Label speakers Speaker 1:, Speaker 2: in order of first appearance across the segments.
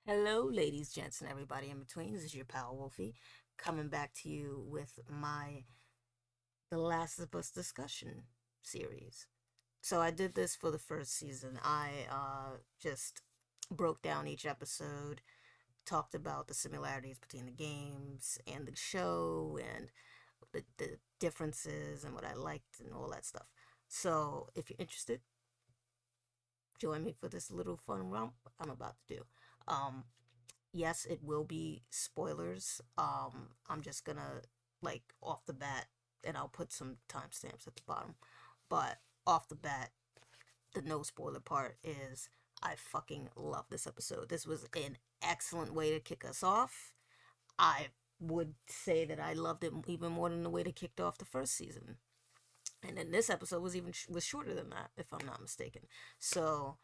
Speaker 1: Hello, ladies, gents, and everybody in between. This is your pal Wolfie coming back to you with my The Last of Us discussion series. So I did this for the first season. I just broke down each episode, talked about the similarities between the games and the show, and the differences and what I liked and all that stuff. So if you're interested, join me for this little fun romp I'm about to do. Um, yes, it will be spoilers. I'm just gonna like off the bat, and I'll put some timestamps at the bottom. But off the bat, the no spoiler part is I fucking love this episode. This was an excellent way to kick us off. I would say that I loved it even more than the way they kicked off the first season. And then this episode was even was shorter than that, if I'm not mistaken. So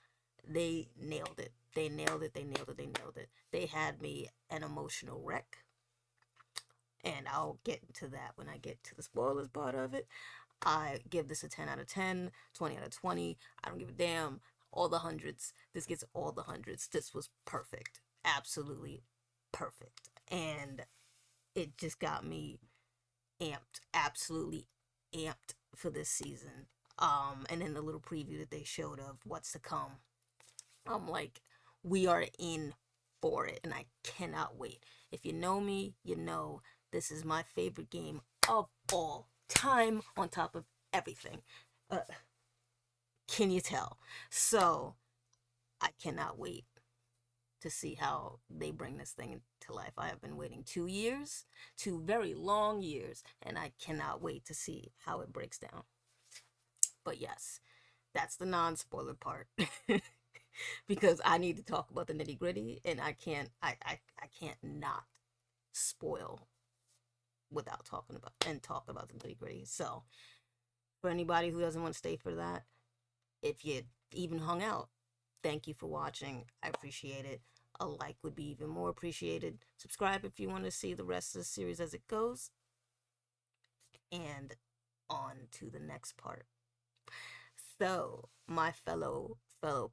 Speaker 1: they nailed it. They nailed it. They nailed it. They nailed it. They had me an emotional wreck, and I'll get into that when I get to the spoilers part of it. I give this a 10 out of 10, 20 out of 20. I don't give a damn. All the hundreds. This gets all the hundreds. This was perfect. Absolutely perfect. And it just got me amped. Absolutely amped for this season. And then the little preview that they showed of what's to come. I'm like, we are in for it, and I cannot wait. If you know me, you know this is my favorite game of all time, on top of everything. Uh, can you tell? So I cannot wait to see how they bring this thing to life. I have been waiting 2 years, 2 very long years, and I cannot wait to see how it breaks down. But yes, that's the non-spoiler part. Because I need to talk about the nitty gritty, and I can't not spoil without talking about and talk about the nitty gritty. So for anybody who doesn't want to stay for that, if you even hung out, thank you for watching. I appreciate it. A like would be even more appreciated. Subscribe if you want to see the rest of the series as it goes. And on to the next part. So, my fellow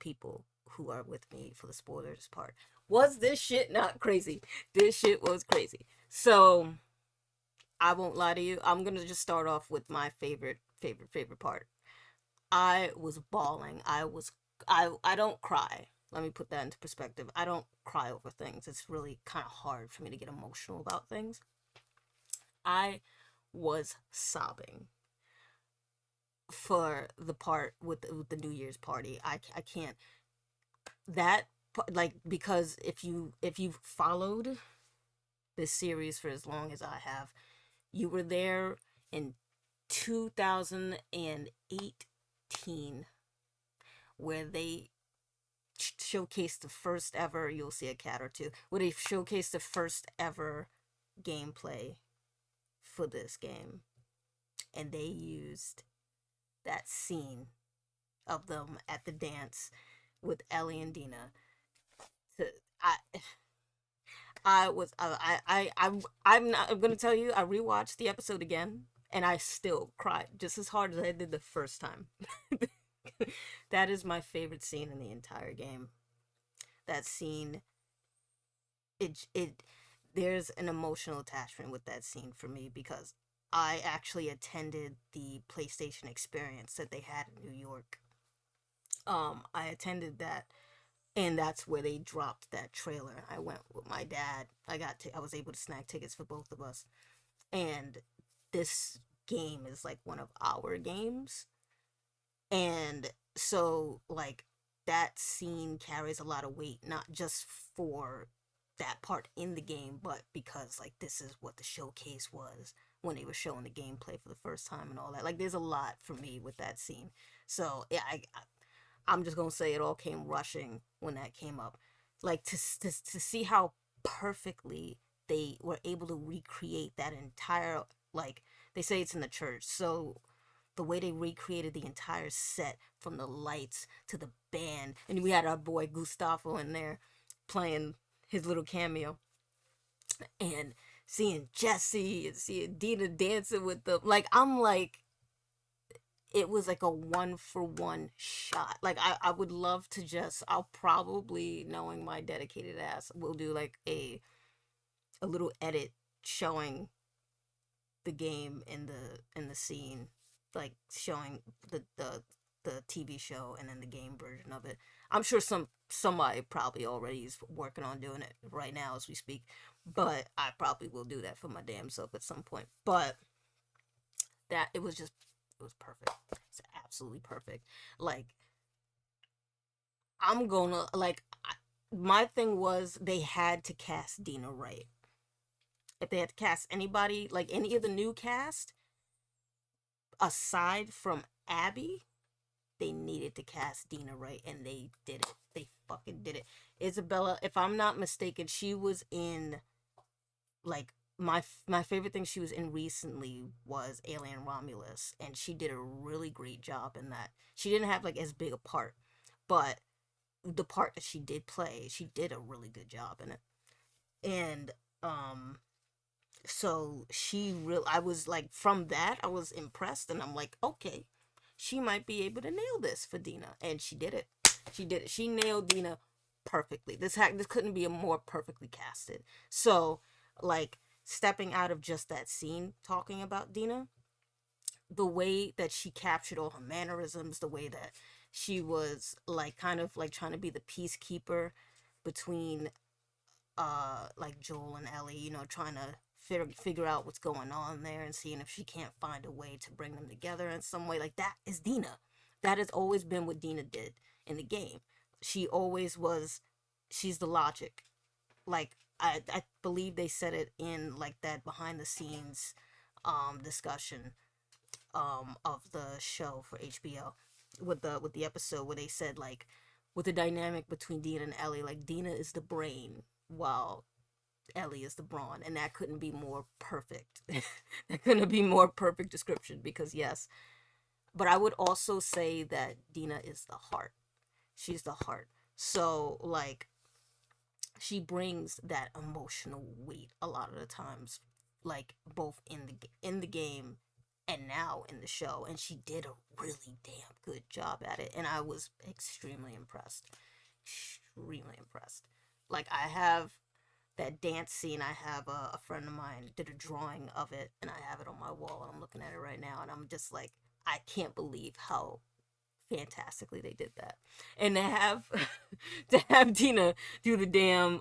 Speaker 1: people who are with me for the spoilers part, was this shit not crazy? This shit was crazy. So, I won't lie to you. I'm gonna just start off with my favorite part. I was bawling. I don't cry. Let me put that into perspective. I don't cry over things. It's really kind of hard for me to get emotional about things. I was sobbing for the part with the New Year's party. I can't that like, because if you've followed this series for as long as I have, you were there in 2018 where they showcased the first ever, you'll see a cat or two, where they showcased the first ever gameplay for this game, and they used that scene of them at the dance with Ellie and Dina. To, I I was I'm not I'm gonna tell you, I rewatched the episode again, and I still cried just as hard as I did the first time. That is my favorite scene in the entire game. That scene, it there's an emotional attachment with that scene for me because I actually attended the PlayStation experience that they had in New York. I attended that, and that's where they dropped that trailer. I went with my dad. I was able to snag tickets for both of us, and this game is like one of our games, and so like that scene carries a lot of weight, not just for that part in the game, but because like this is what the showcase was when they were showing the gameplay for the first time and all that. Like there's a lot for me with that scene. So yeah, I'm just gonna say it all came rushing when that came up. Like to see how perfectly they were able to recreate that entire, like, they say it's in the church, so the way they recreated the entire set from the lights to the band, and we had our boy Gustavo in there playing his little cameo, and seeing Jesse and seeing Dina dancing with them. Like I'm like, it was like a one for one shot. Like I would love to just, I'll probably, knowing my dedicated ass, will do like a little edit showing the game in the scene, like showing the TV show and then the game version of it. I'm sure somebody probably already is working on doing it right now as we speak, but I probably will do that for my damn self at some point. But that it was just, it was perfect. It's absolutely perfect. Like I'm gonna like my thing was they had to cast Dina right. If they had to cast anybody, like any of the new cast aside from Abby, they needed to cast Dina right, and they did it. They fucking did it. Isabella, if I'm not mistaken, she was in like my favorite thing she was in recently was Alien Romulus, and she did a really great job in that. She didn't have like as big a part, but the part that she did play, she did a really good job in it. And um so she real I was like, from that I was impressed, and I'm like, okay, she might be able to nail this for Dina, and she did it. She did it. She nailed Dina perfectly. This couldn't be a more perfectly casted. So like, stepping out of just that scene talking about Dina, the way that she captured all her mannerisms, the way that she was like kind of like trying to be the peacekeeper between like Joel and Ellie, you know, trying to figure out what's going on there and seeing if she can't find a way to bring them together in some way. Like that is Dina. That has always been what Dina did in the game. She always was. She's the logic. Like I believe they said it in like that behind the scenes discussion of the show for HBO with the episode where they said like, with the dynamic between Dina and Ellie, like Dina is the brain while Ellie is the brawn, and that couldn't be more perfect. That couldn't be more perfect description, because yes, but I would also say that Dina is the heart. She's the heart. So like, she brings that emotional weight a lot of the times, like both in the game and now in the show, and she did a really damn good job at it, and I was extremely impressed. Extremely impressed. Like I have that dance scene, I have a friend of mine did a drawing of it, and I have it on my wall, and I'm looking at it right now, and I'm just like, I can't believe how fantastically they did that. And to have to have Dina do the damn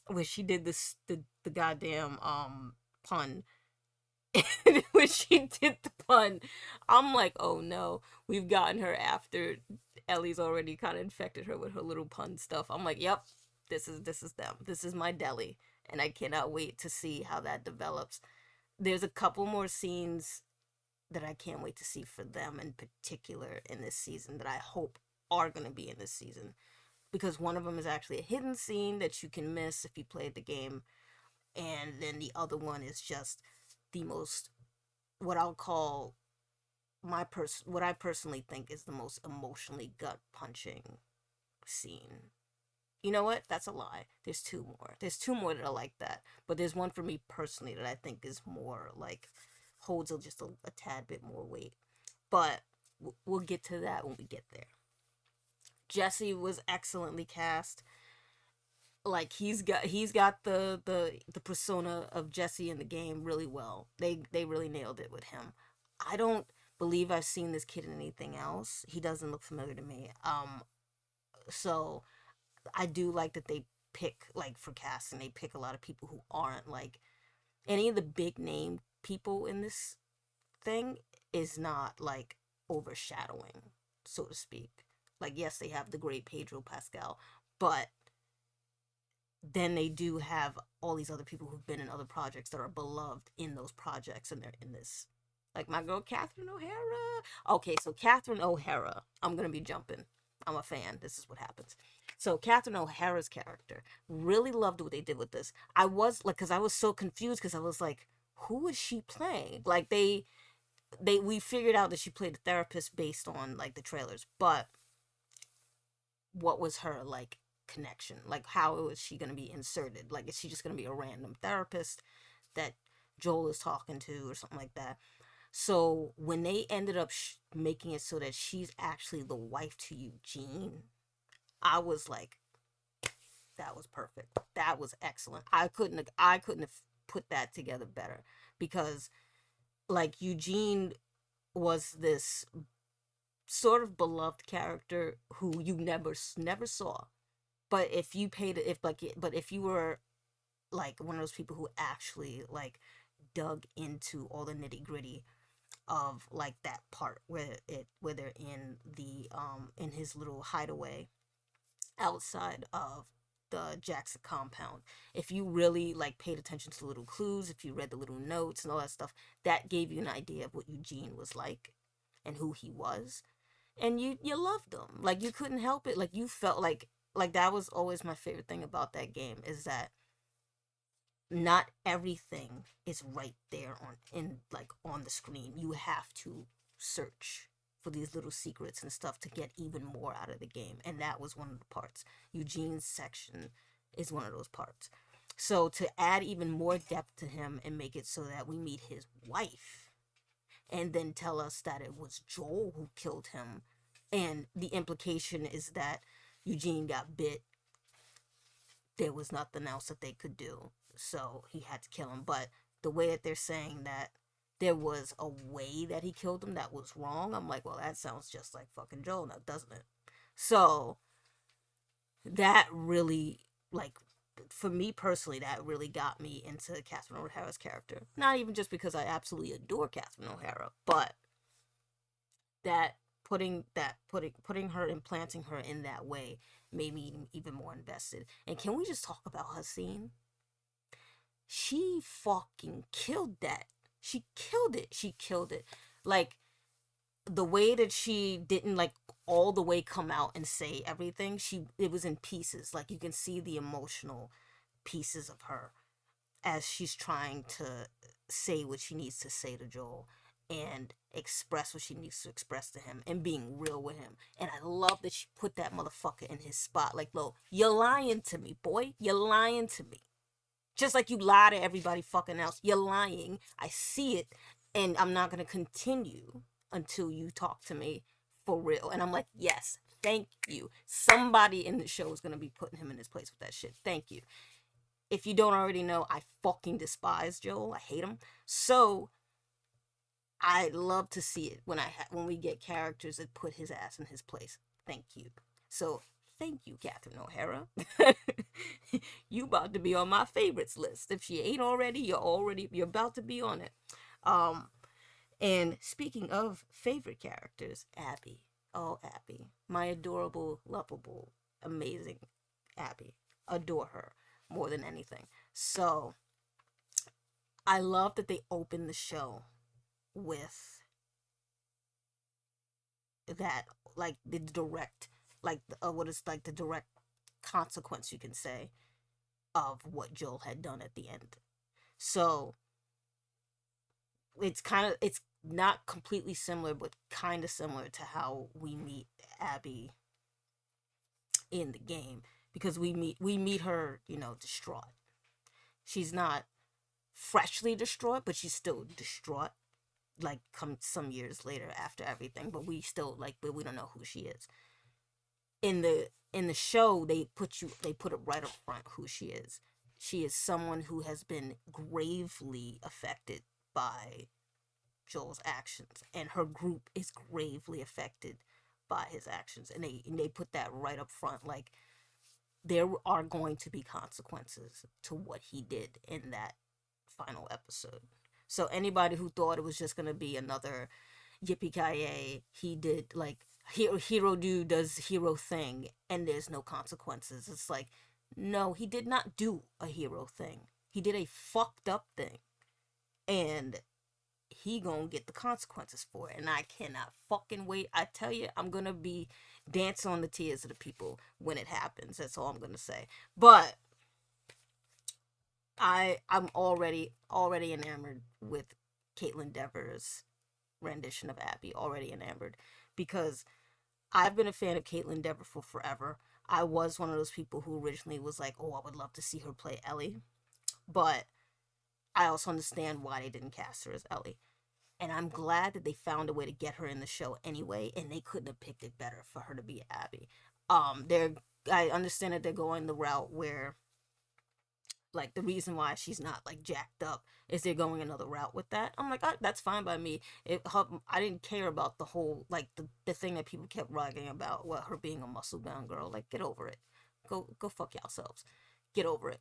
Speaker 1: where she did this the goddamn pun. When she did the pun, I'm like, oh no, we've gotten her after Ellie's already kind of infected her with her little pun stuff. I'm like, yep, this is them. This is my deli, and I cannot wait to see how that develops. There's a couple more scenes that I can't wait to see for them in particular in this season that I hope are going to be in this season, because one of them is actually a hidden scene that you can miss if you played the game, and then the other one is just the most, what I'll call what I personally think is the most emotionally gut punching scene. You know what? That's a lie. There's two more. There's two more that are like that. But there's one for me personally that I think is more like, holds just a tad bit more weight. But we'll get to that when we get there. Jesse was excellently cast. Like he's got the persona of Jesse in the game really well. They really nailed it with him. I don't believe I've seen this kid in anything else. He doesn't look familiar to me. So I do like that they pick, like for casting, they pick a lot of people who aren't like any of the big name people in this thing, is not like overshadowing, so to speak. Like yes, they have the great Pedro Pascal, but then they do have all these other people who've been in other projects that are beloved in those projects, and they're in this. Like my girl Catherine O'Hara. Okay, so Catherine O'Hara, I'm gonna be jumping. I'm a fan. This is what happens. So Catherine O'Hara's character, really loved what they did with this. I was like, because I was so confused, because I was like, who is she playing? Like we figured out that she played a therapist based on like the trailers, but what was her like connection? Like how was she going to be inserted? Like, is she just going to be a random therapist that Joel is talking to or something like that? So when they ended up making it so that she's actually the wife to Eugene, I was like, that was perfect. That was excellent. I couldn't have put that together better, because like Eugene was this sort of beloved character who you never saw. But if you paid if like but if you were like one of those people who actually like dug into all the nitty-gritty of like that part where they're in the in his little hideaway outside of the Jackson compound. If you really like paid attention to the little clues, if you read the little notes and all that stuff, that gave you an idea of what Eugene was like and who he was. And you loved him. Like you couldn't help it. Like you felt like that was always my favorite thing about that game, is that not everything is right there on the screen. You have to search for these little secrets and stuff to get even more out of the game, and that was one of the parts. Eugene's section is one of those parts. So to add even more depth to him and make it so that we meet his wife, and then tell us that it was Joel who killed him, and the implication is that Eugene got bit, there was nothing else that they could do. So he had to kill him. But the way that they're saying that there was a way that he killed him that was wrong, I'm like, well, that sounds just like fucking Joel now, doesn't it? So that really, like, for me personally, that really got me into Catherine O'Hara's character. Not even just because I absolutely adore Catherine O'Hara, but that putting her and planting her in that way made me even more invested. And can we just talk about her scene? She fucking killed that. She killed it. She killed it. Like the way that she didn't like all the way come out and say everything. It was in pieces. Like you can see the emotional pieces of her as she's trying to say what she needs to say to Joel and express what she needs to express to him and being real with him. And I love that she put that motherfucker in his spot. Like, look, you're lying to me, boy. You're lying to me. Just like you lie to everybody fucking else. You're lying. I see it. And I'm not going to continue until you talk to me for real. And I'm like, yes, thank you. Somebody in the show is going to be putting him in his place with that shit. Thank you. If you don't already know, I fucking despise Joel. I hate him. So I love to see it when we get characters that put his ass in his place. Thank you. So thank you, Catherine O'Hara. You about to be on my favorites list. If she ain't already, you're about to be on it. Um, and speaking of favorite characters, Abby. Oh, Abby, my adorable, lovable, amazing Abby. Adore her more than anything. So I love that they opened the show with that, like the direct, like what is like the direct consequence, you can say, of what Joel had done at the end. So it's not completely similar, but kind of similar to how we meet Abby in the game, because we meet her, distraught. She's not freshly distraught, but she's still distraught. Like come some years later after everything, but but we don't know who she is. In the show, they put it right up front who she is. She is someone who has been gravely affected by Joel's actions, and her group is gravely affected by his actions, and they put that right up front. Like there are going to be consequences to what he did in that final episode. So anybody who thought it was just gonna be another yippee ki he did like hero dude does hero thing and there's no consequences. It's like, no, he did not do a hero thing. He did a fucked up thing, and he gonna get the consequences for it. And I cannot fucking wait. I tell you, I'm gonna be dancing on the tears of the people when it happens. That's all I'm gonna say. But I'm already enamored with Caitlin Dever's rendition of Abby. Already enamored, because I've been a fan of Caitlin Dever for forever. I was one of those people who originally was like, oh, I would love to see her play Ellie, but I also understand why they didn't cast her as Ellie. And I'm glad that they found a way to get her in the show anyway, and they couldn't have picked it better for her to be Abby. They're I understand that they're going the route where, like, the reason why she's not like jacked up is they're going another route with that. I'm like, that's fine by me. I didn't care about the whole, like, the thing that people kept writing about, what, her being a muscle bound girl. Like, get over it. Go fuck yourselves. Get over it.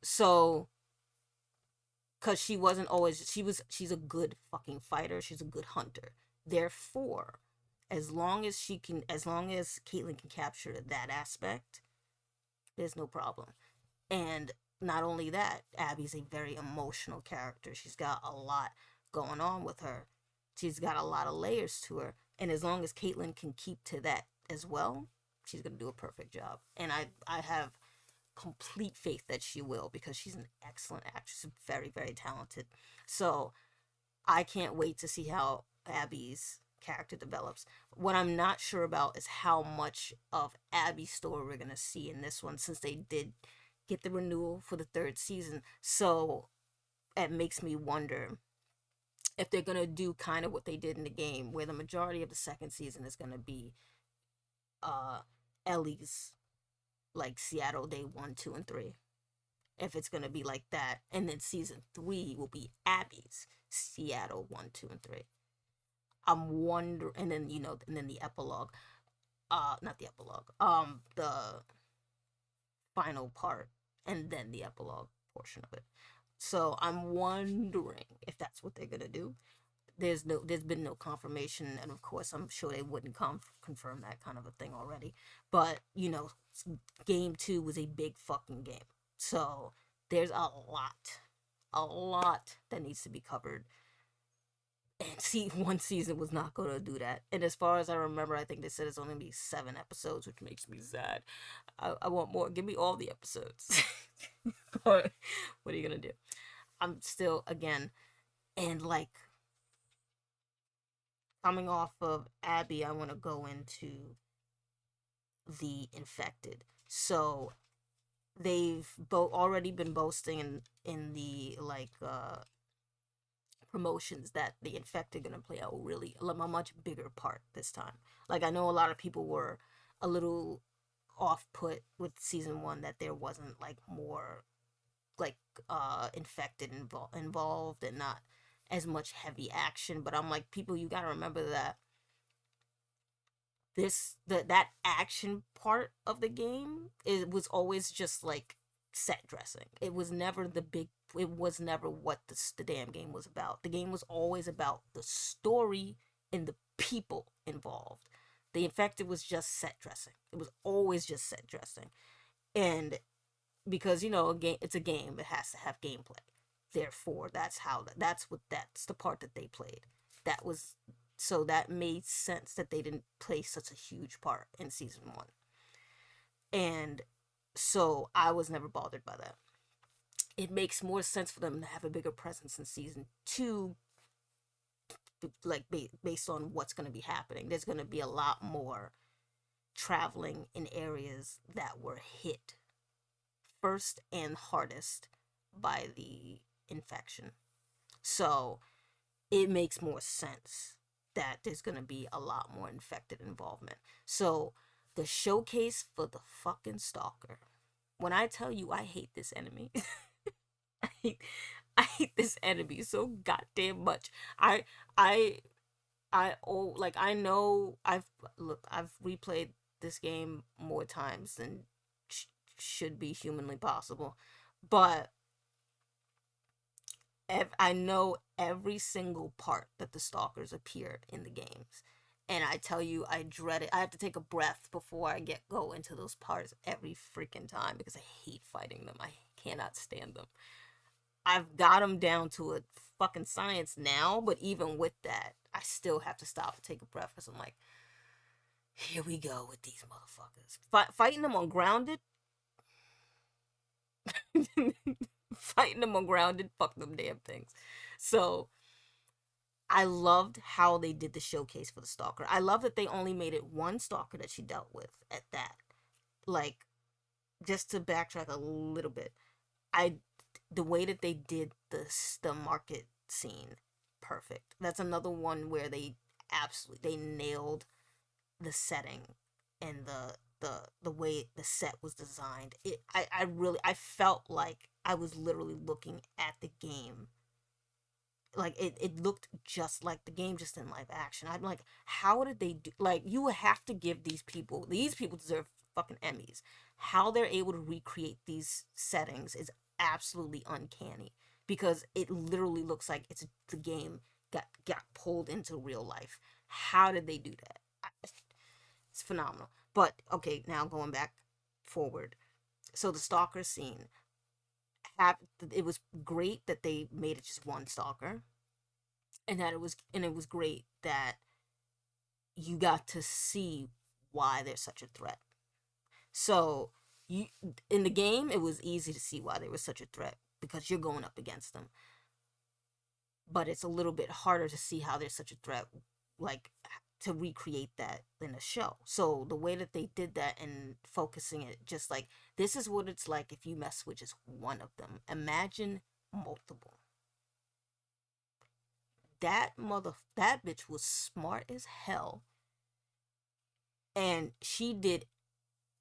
Speaker 1: So, because she wasn't always, she's a good fucking fighter. She's a good hunter. Therefore, as long as Caitlyn can capture that aspect, there's no problem. And not only that, Abby's a very emotional character. She's got a lot going on with her. She's got a lot of layers to her. And as long as Caitlyn can keep to that as well, she's gonna do a perfect job. And I have complete faith that she will, because she's an excellent actress, very, very talented. So I can't wait to see how Abby's character develops. What I'm not sure about is how much of Abby's story we're gonna see in this one, since they did get the renewal for the third season. So it makes me wonder if they're gonna do kind of what they did in the game, where the majority of the second season is gonna be uh Ellie's, like, Seattle day 1, 2, and 3. If it's gonna be like that, and then season 3 will be Abby's Seattle 1, 2, and 3. I'm wondering, and then, and then the epilogue, not the epilogue, the final part, and then the epilogue portion of it. So I'm wondering if that's what they're gonna do. There's been no confirmation, and of course I'm sure they wouldn't confirm that kind of a thing already. But game 2 was a big fucking game, so there's a lot that needs to be covered. And see, one season was not going to do that. And as far as I remember, I think they said it's only going to be 7 episodes, which makes me sad. I want more. Give me all the episodes. What are you going to do? I'm still, again, and like, coming off of Abby, I want to go into the infected. So they've already been boasting in the, like, promotions that the infected gonna play a much bigger part this time. Like, I know a lot of people were a little off put with season 1 that there wasn't, like, more, like, infected involved, and not as much heavy action. But I'm like, people, you gotta remember that that action part of the game, it was always just like set dressing. It was never what the damn game was about. The game was always about the story and the people involved. The infected was just set dressing. It was always just set dressing. And because, a game, it's a game, it has to have gameplay. Therefore, that's the part that they played. That was So that made sense that they didn't play such a huge part in season 1. And so I was never bothered by that. It makes more sense for them to have a bigger presence in season 2, like, based on what's going to be happening. There's going to be a lot more traveling in areas that were hit first and hardest by the infection. So it makes more sense that there's going to be a lot more infected involvement. So the showcase for the fucking stalker. When I tell you I hate this enemy, I hate, I hate this enemy so goddamn much. I I like, I know I've replayed this game more times than should be humanly possible, but I know every single part that the stalkers appeared in the games. And I tell you, I dread it. I have to take a breath before I go into those parts every freaking time, because I hate fighting them. I cannot stand them. I've got them down to a fucking science now, but even with that, I still have to stop and take a breath, because I'm like, here we go with these motherfuckers. Fighting them on grounded. Fighting them on grounded, fuck them damn things. So I loved how they did the showcase for the stalker. I love that they only made it one stalker that she dealt with at that. Like, just to backtrack a little bit, the way that they did the market scene, perfect. That's another one where they nailed the setting and the way the set was designed. I felt like I was literally looking at the game. Like it looked just like the game, just in live action. I'm like, how did they do? Like, you have to give these people deserve fucking Emmys. How they're able to recreate these settings is absolutely uncanny, because it literally looks like it's the game got pulled into real life. How did they do that? It's phenomenal. But okay, now going back forward. So the stalker scene, have it was great that they made it just one stalker, and it was great that you got to see why they're such a threat. So you in the game, it was easy to see why they were such a threat because you're going up against them. But it's a little bit harder to see how they're such a threat, like, to recreate that in a show. So the way that they did that and focusing it, just like, this is what it's like if you mess with just one of them. Imagine multiple. That bitch was smart as hell, and she did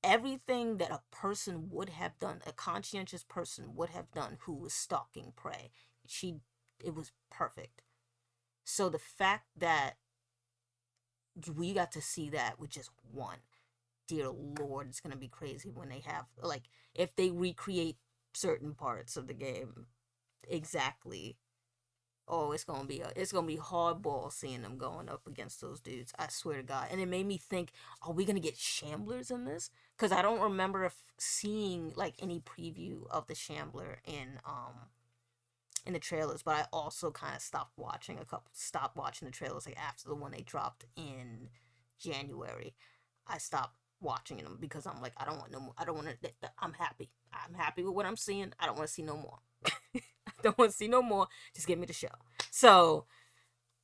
Speaker 1: everything that a person would have done, a conscientious person would have done who was stalking prey. She It was perfect. So the fact that we got to see that with just one, dear lord, it's gonna be crazy when they have, like, if they recreate certain parts of the game exactly. Oh, it's gonna be hardball seeing them going up against those dudes. I swear to God. And it made me think, are we gonna get Shamblers in this? Because I don't remember if seeing like any preview of the Shambler in the trailers. But I also kind of stopped watching the trailers like after the one they dropped in January. I stopped watching them because I'm like, I don't want no more. I don't want to. I'm happy. I'm happy with what I'm seeing. I don't want to see no more. I don't want to see no more. Just give me the show. So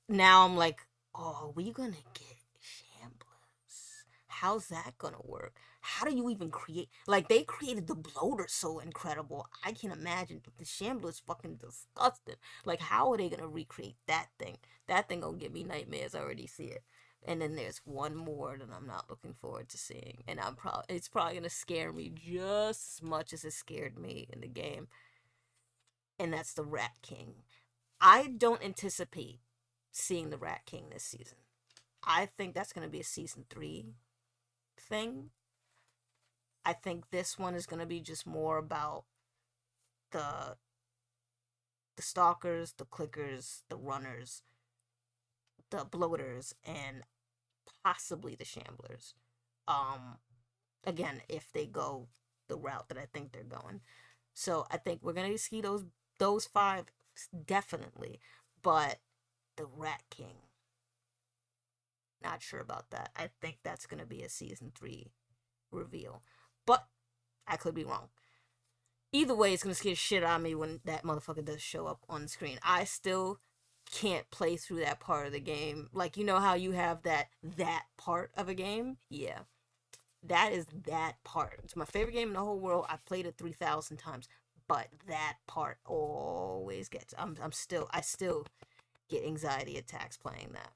Speaker 1: now I'm like, oh, we gonna get Shamblers? How's that gonna work? How do you even create? Like, they created the bloater so incredible. I can imagine the Shambler's fucking disgusting. Like, how are they gonna recreate that thing? That thing gonna give me nightmares. I already see it. And then there's one more that I'm not looking forward to seeing, and it's probably gonna scare me just as much as it scared me in the game, and that's the Rat King. I don't anticipate seeing the Rat King this season. I think that's going to be a season 3 thing. I think this one is going to be just more about the the stalkers, the clickers, the runners, the bloaters, and possibly the shamblers. Um, Again, if they go the route that I think they're going. So I think we're gonna see those 5 definitely, but the Rat King, not sure about that. I think that's gonna be a season 3 reveal, but I could be wrong. Either way, it's gonna scare the shit out of me when that motherfucker does show up on the screen. I still can't play through that part of the game. Like, you know how you have that part of a game? Yeah. That is that part. It's my favorite game in the whole world. I've played it 3,000 times, but that part always gets. I still get anxiety attacks playing that.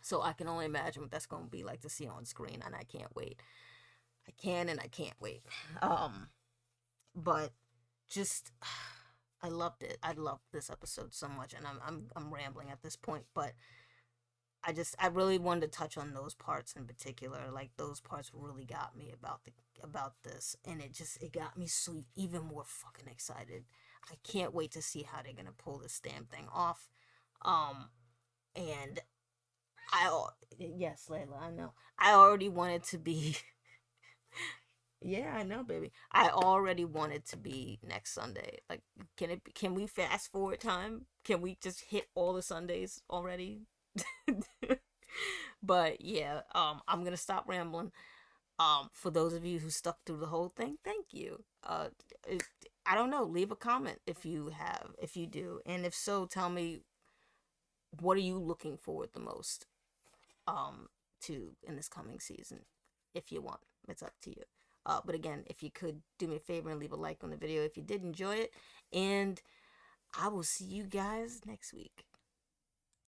Speaker 1: So I can only imagine what that's going to be like to see on screen, and I can't wait. I can and I can't wait. Um, but just I loved it. I loved this episode so much, and I'm rambling at this point, but I really wanted to touch on those parts in particular. Like, those parts really got me about this, and it got me so even more fucking excited. I can't wait to see how they're gonna pull this damn thing off. Um, and yes, Layla, I know. I already wanted to be. Yeah, I know, baby. I already want it to be next Sunday. Like, can we fast forward time? Can we just hit all the Sundays already? But yeah, I'm gonna stop rambling. For those of you who stuck through the whole thing, thank you. It, I don't know. Leave a comment if you do, and if so, tell me, what are you looking forward the most to in this coming season, if you want. It's up to you. But again, if you could do me a favor and leave a like on the video if you did enjoy it, and I will see you guys next week.